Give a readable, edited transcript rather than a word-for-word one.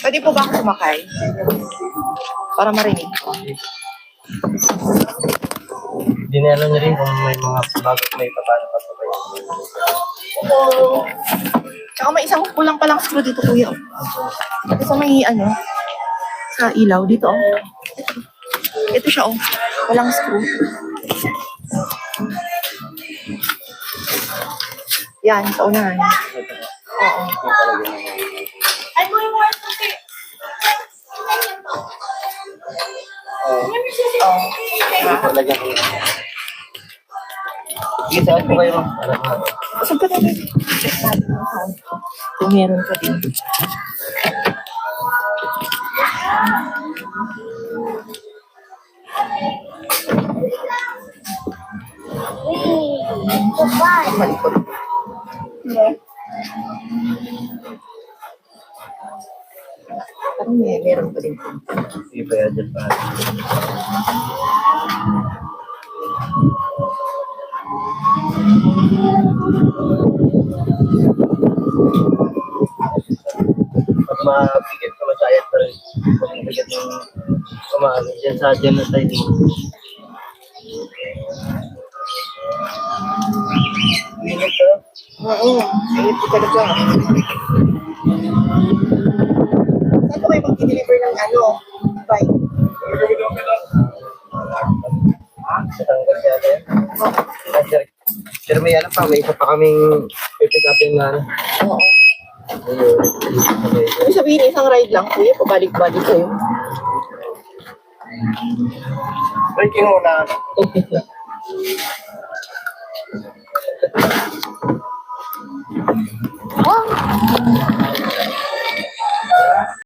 Pwede po ba ako sumakay? Para marinig ko. Dinalo niya rin kung may mga bago may paano pa ba yun. Tsaka may isang kulang palang screw dito, kuya. Ito sa may, sa ilaw dito, oh. Ito siya, oh. Walang screw. Yan, sa unahan. Oo. Ay, mo yung mga puti. Oo. Lagyan ko. Sige, saan po kayo? Saan ka tayo? Check natin yung sound ko. Kung meron ka din. Malikot. Parang meron pa din. Sige pa yan dyan pa. Pag mabigit ka masayat pa rin. Pag mabigit yung kumaano dyan sa genocide. Minit ka? Oo. Minit ko talaga. Saan ko kayo mag-deliver ng bike? Sa tanggal siya yan. Pero may pa, may isa pa kaming pipick upin na ano. Oo. Ayun. Ibig sabihin, isang ride lang, kuya. Pabalik-balik kayo. Breaking muna. Oh!